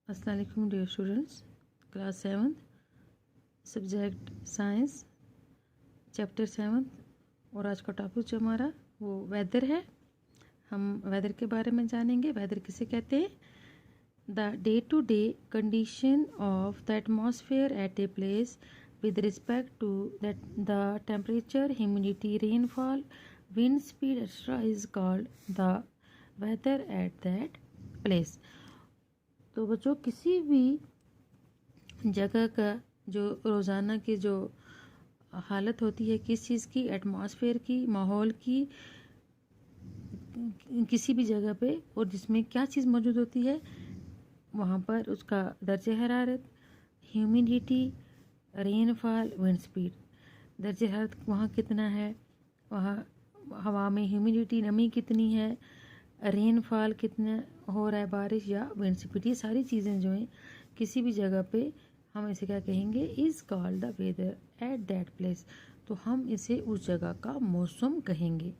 अस्सलाम वालेकुम dear students, class 7th, subject science, chapter 7th। और आज का टॉपिक जो हमारा वो वेदर है। हम वेदर के बारे में जानेंगे। वेदर किसे कहते हैं? The day to day condition of the atmosphere at a place with respect to that the temperature, humidity, rainfall, wind speed, etc. is called the weather at that place। तो बच्चों, किसी भी जगह का जो रोज़ाना की जो हालत होती है, किस चीज़ की, एटमॉस्फेयर की, माहौल की, किसी भी जगह पे, और जिसमें क्या चीज़ मौजूद होती है, वहाँ पर उसका दर्जे हरारत, ह्यूमिडिटी, रेनफॉल, विंड स्पीड। दर्जे हरारत वहाँ कितना है, वहाँ हवा में ह्यूमिडिटी, नमी कितनी है, रेनफॉल कितना हो रहा है, बारिश, या विंड स्पीड। ये सारी चीज़ें जो हैं किसी भी जगह पे हम इसे क्या कहेंगे? Is called the weather at that place. तो हम इसे उस जगह का मौसम कहेंगे।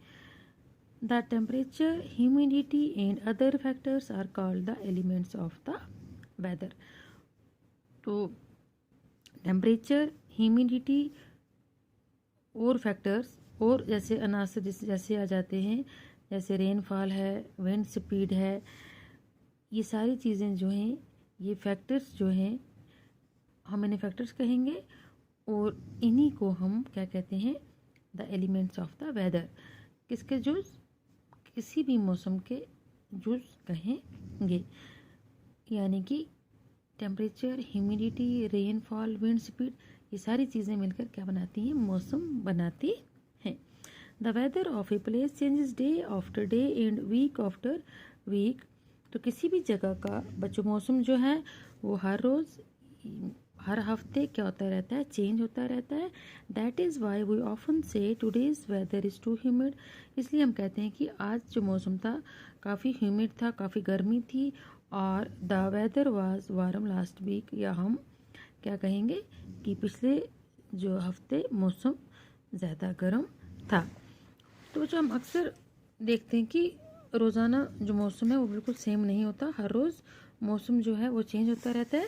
The temperature, humidity and other factors are called the elements of the weather. तो टेम्परेचर, ह्यूमिडिटी और फैक्टर्स, और जैसे अनासर जैसे आ जाते हैं, जैसे रेनफॉल है, विंड स्पीड है, ये सारी चीज़ें जो हैं, ये फैक्टर्स जो हैं, हम इन्हें फैक्टर्स कहेंगे। और इन्हीं को हम क्या कहते हैं? The elements of the weather. किसके जुज़? किसी भी मौसम के जुज़ कहेंगे। यानी कि temperature, humidity, rainfall, wind speed, ये सारी चीज़ें मिलकर क्या बनाती हैं? मौसम बनाती हैं। The weather of a place changes day after day and week after week. तो किसी भी जगह का बच्चों मौसम जो है वो हर रोज़, हर हफ्ते क्या होता रहता है? चेंज होता रहता है। That is why we often say today's weather is too humid. इसलिए हम कहते हैं कि आज जो मौसम था काफ़ी ह्यूमिड था, काफ़ी गर्मी थी। और the weather was warm last week, या हम क्या कहेंगे कि पिछले जो हफ्ते मौसम ज़्यादा गर्म था। तो जो हम अक्सर देखते हैं कि रोज़ाना जो मौसम है वो बिल्कुल सेम नहीं होता, हर रोज़ मौसम जो है वो चेंज होता रहता है।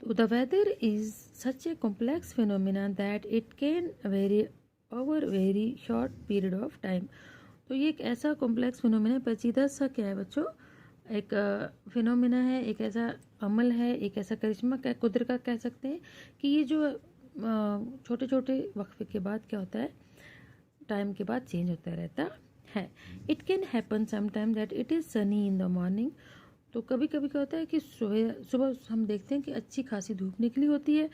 तो the weather is such a complex phenomena that it can vary over very short period of time. तो ये एक ऐसा कॉम्प्लेक्स फिनोमिना, पेचीदा सा क्या है बच्चों? एक फिनोमिना है, एक ऐसा अमल है, एक ऐसा करिश्मा क्या कुदरत का कह सकते हैं कि ये जो छोटे छोटे वक्फे के बाद क्या होता है, टाइम के बाद चेंज होता रहता है। It can happen sometime that it is Sunny in the morning. तो कभी कभी क्या होता है कि सुबह सुबह हम देखते हैं कि अच्छी खासी धूप निकली होती है,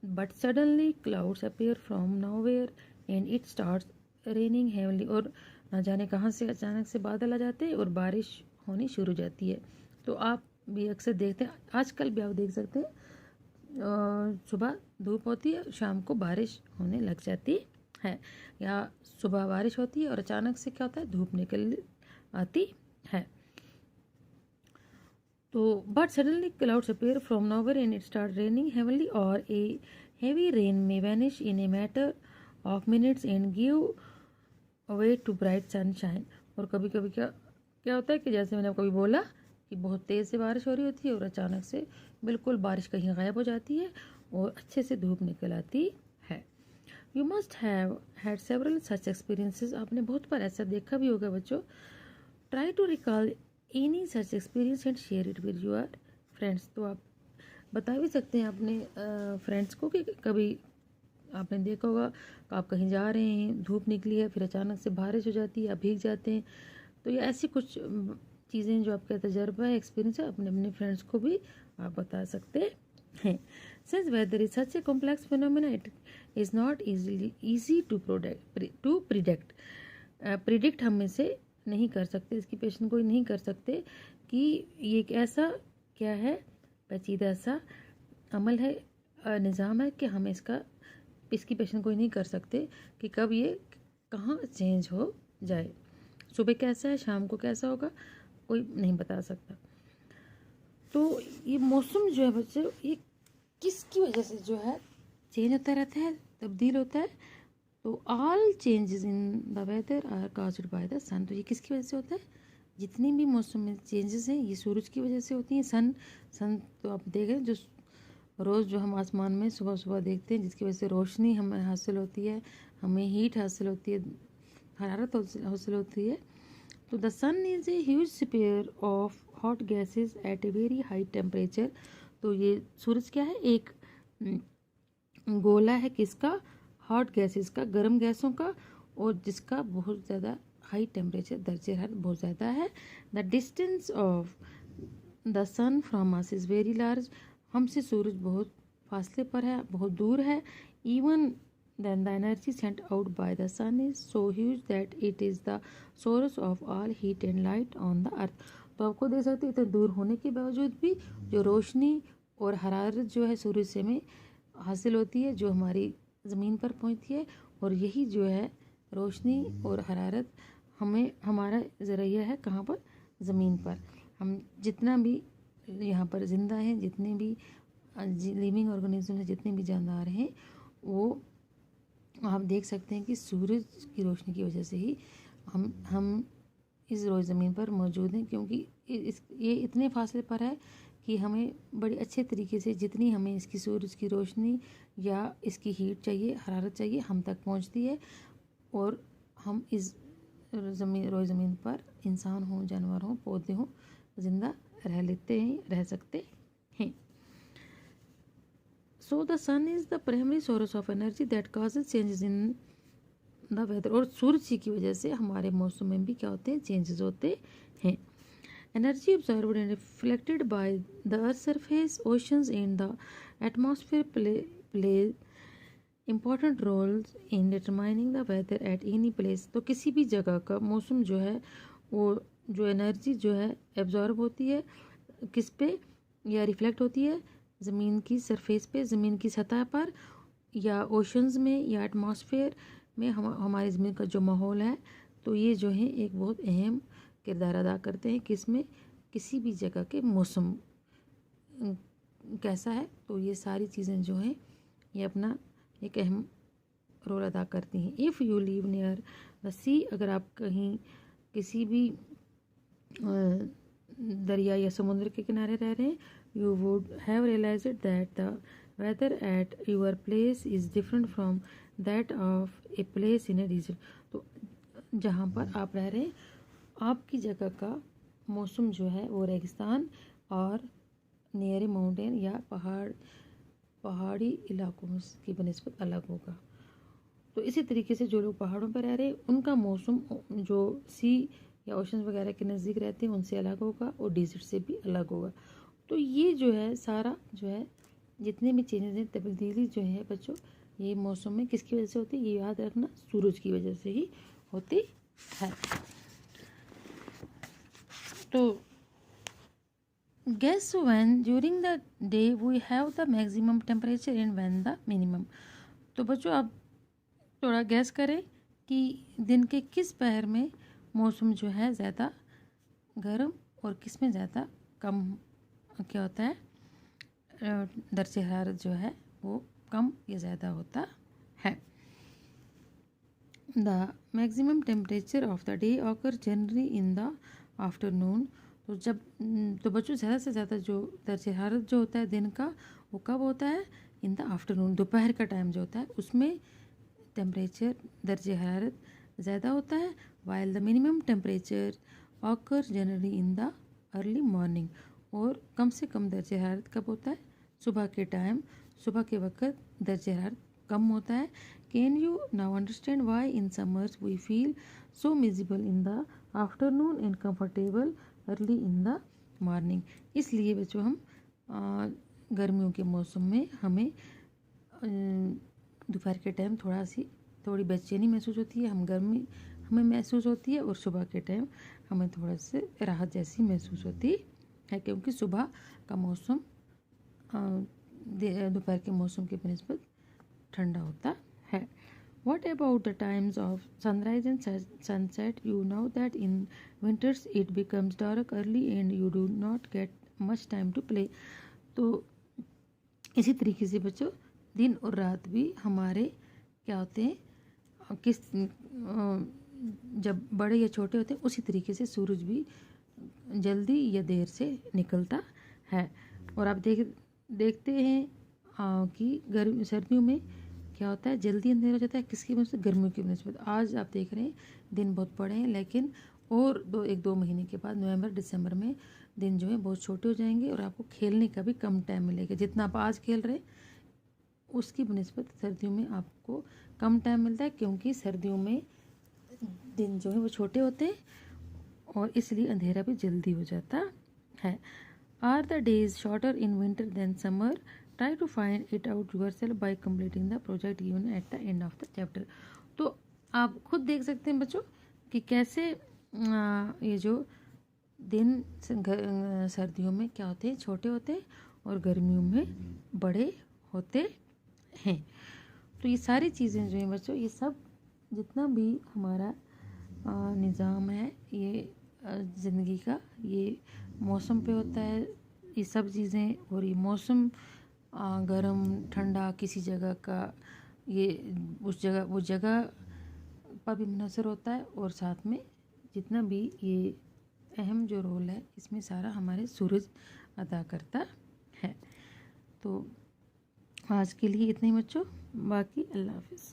but suddenly clouds appear from nowhere and it starts raining heavenly. और न जाने कहाँ से अचानक से बादल आ जाते हैं और बारिश होनी शुरू हो जाती है। तो आप भी अक्सर देखते हैं, आजकल भी आप देख सकते हैं, सुबह धूप होती है, शाम को बारिश होने लग जाती है, या सुबह बारिश होती है और अचानक से क्या होता है? धूप निकल आती है। तो but suddenly clouds appear from nowhere and it start raining heavenly, और ए हेवी रेन में vanish in a matter of minutes and give away to bright sunshine. और कभी कभी क्या क्या होता है कि जैसे मैंने कभी बोला कि बहुत तेज़ से बारिश हो रही होती है और अचानक से बिल्कुल बारिश कहीं गायब हो जाती है और अच्छे से धूप निकल आती है। You must have had several such experiences. आपने बहुत बार ऐसा देखा भी होगा बच्चों। Try to recall any such experience and share it with your friends. तो आप बता भी सकते हैं अपने फ्रेंड्स को कि कभी आपने देखा होगा कि आप कहीं जा रहे हैं, धूप निकली है, फिर अचानक से बारिश हो जाती है, आप भीग जाते हैं। तो ये ऐसी कुछ चीज़ें जो आपका तजर्बा है, एक्सपीरियंस है, अपने अपने फ्रेंड्स को भी आप बता सकते हैं। Since weather is such a complex phenomena, it is not easy to predict. Predict हम इसे नहीं कर सकते, इसकी पेशन कोई नहीं कर सकते कि ये एक ऐसा क्या है, पेचीदा सा अमल है, निज़ाम है कि हम इसकी पेशन कोई नहीं कर सकते कि कब ये कहाँ चेंज हो जाए। सुबह कैसा है, शाम को कैसा होगा, कोई नहीं बता सकता। तो ये मौसम जो है बच्चे, ये किसकी वजह से जो है चेंज होता रहता है, तब्दील होता है? तो all changes in the weather are caused by the sun. तो ये किसकी वजह से होता है? जितनी भी मौसम में चेंजेस हैं ये सूरज की वजह से होती हैं। सन तो आप देख रहे हैं, जो रोज़ जो हम आसमान में सुबह सुबह देखते हैं, जिसकी वजह से रोशनी हमें हासिल होती है, हमें हीट हासिल होती है, हरारत हासिल होती है। तो the sun is a huge sphere of hot gases at a very high temperature. तो ये सूरज क्या है, एक गोला है किसका, हॉट गैसेस का, गर्म गैसों का, और जिसका बहुत ज़्यादा हाई टेम्परेचर, दर्जे हरारत बहुत ज़्यादा है। The distance of the sun from us is very large. हमसे सूरज बहुत फासले पर है, बहुत दूर है। Even then the energy sent out by the sun is so huge that it is the source of all heat and light on the earth. तो आपको देख सकते हैं, इतने दूर होने के बावजूद भी जो रोशनी और हरारत जो है सूरज से हमें हासिल होती है, जो हमारी ज़मीन पर पहुंचती है, और यही जो है रोशनी और हरारत हमें, हमारा ज़रिया है कहाँ पर, ज़मीन पर। हम जितना भी यहाँ पर ज़िंदा हैं, जितने भी लिविंग ऑर्गेनिज्म हैं, जितने भी जानदार हैं, वो आप देख सकते हैं कि सूरज की रोशनी की वजह से ही हम इस रोज़ ज़मीन पर मौजूद हैं, क्योंकि ये इतने फासले पर है कि हमें बड़े अच्छे तरीके से, जितनी हमें इसकी सूरज की रोशनी या इसकी हीट चाहिए, हरारत चाहिए, हम तक पहुंचती है, और हम इस रोज़ ज़मीन पर इंसान हों, जानवर हों, पौधे हों, ज़िंदा रह सकते हैं। So the sun is the primary source of energy that causes changes in the weather. और सूरज की वजह से हमारे मौसम में भी क्या होते हैं, चेंजेस होते हैं। Energy observed and reflected by the earth surface, oceans and the atmosphere play important roles in determining the weather at any place. तो किसी भी जगह का मौसम जो है, वो जो एनर्जी जो है एब्जॉर्ब होती है किस पे, या रिफ्लेक्ट होती है ज़मीन की सरफेस पे, ज़मीन की सतह पर, या ओशंस में, या एटमॉस्फेयर में, हमारी ज़मीन का जो माहौल है। तो ये जो है एक बहुत अहम किरदार अदा करते हैं किस में, किसी भी जगह के मौसम कैसा है। तो ये सारी चीज़ें जो हैं ये अपना एक अहम रोल अदा करती हैं। If you live near the sea, अगर आप कहीं किसी भी दरिया या समुद्र के किनारे रह रहे हैं, you would have realized that the weather at your place is different from that of a place in a region. तो जहाँ पर आप रह रहे हैं, आपकी जगह का मौसम जो है वो रेगिस्तान और नियर ए माउंटेन या पहाड़ी इलाकों की बनिस्बत अलग होगा। तो इसी तरीके से जो लोग पहाड़ों पर रह रहे हैं, उनका मौसम जो सी या ओशन वगैरह के नज़दीक रहते हैं उनसे अलग होगा, और डिजर्ट से भी अलग होगा। तो ये जो है सारा जो है जितने भी चेंजेस हैं, तब्दीली जो है बच्चों, ये मौसम में किसकी वजह से होती है, ये याद रखना, सूरज की वजह से ही होती है। तो guess when during the day we have the maximum temperature and when the minimum। तो बच्चों आप थोड़ा गैस करें कि दिन के किस पहर में मौसम जो है ज़्यादा गर्म और किस में ज़्यादा कम क्या होता है, दर्जे हरारत जो है वो कम या ज़्यादा होता है। The maximum temperature of the day occur generally in the afternoon. तो बच्चों ज़्यादा से ज़्यादा जो दर्जे हरारत जो होता है दिन का, वो कब होता है, इन द आफ्टरनून, दोपहर का टाइम जो होता है उसमें टेम्परेचर दर्जे हरारत ज़्यादा होता है। While the minimum temperature occur generally in the early morning. और कम से कम दर्जे हरारत कब होता है, सुबह के टाइम, सुबह के वक्त दर्जे हरारत कम होता है। Can you now understand why in summers we feel so miserable in the afternoon and comfortable early in the morning. इसलिए बच्चों हम गर्मियों के मौसम में हमें दोपहर के टाइम थोड़ी बेचैनी महसूस होती है, हम गर्मी हमें महसूस होती है, और सुबह के टाइम हमें थोड़ा से राहत जैसी महसूस होती है, क्योंकि सुबह का मौसम दोपहर के मौसम के बनिस्बत ठंडा होता है। What about the times of sunrise and sunset? You know that in winters it becomes dark early and you do not get much time to play। तो इसी तरीके से बच्चों दिन और रात भी हमारे क्या होते हैं, जब बड़े या छोटे होते हैं, उसी तरीके से सूरज भी जल्दी या देर से निकलता है। और आप देखते हैं कि सर्दियों में क्या होता है, जल्दी अंधेरा हो जाता है। किसकी वजह से? गर्मियों की वजह से। आज आप देख रहे हैं दिन बहुत बड़े हैं, लेकिन और 1-2 महीने के बाद नवंबर दिसंबर में दिन जो है बहुत छोटे हो जाएंगे और आपको खेलने का भी कम टाइम मिलेगा। जितना आप आज खेल रहे हैं उसकी बनिस्बत सर्दियों में आपको कम टाइम मिलता है, क्योंकि सर्दियों में दिन जो है वो छोटे होते हैं और इसलिए अंधेरा भी जल्दी हो जाता है। Are the days shorter in winter than summer? Try to find it out yourself by completing the project given at the end of the chapter. तो आप खुद देख सकते हैं बच्चों कि कैसे ये जो दिन सर्दियों में क्या होते हैं, छोटे होते हैं और गर्मियों में बड़े होते हैं। तो ये सारी चीज़ें जो हैं बच्चों, ये सब जितना भी हमारा निज़ाम है ये ज़िंदगी का, ये मौसम पे होता है ये सब चीज़ें। और ये मौसम गर्म ठंडा किसी जगह का ये उस जगह वो जगह पर भी मुनहसर होता है, और साथ में जितना भी ये अहम जो रोल है इसमें सारा हमारे सूरज अदा करता है। तो आज के लिए इतना ही बच्चों, बाकी अल्लाह हाफिज़।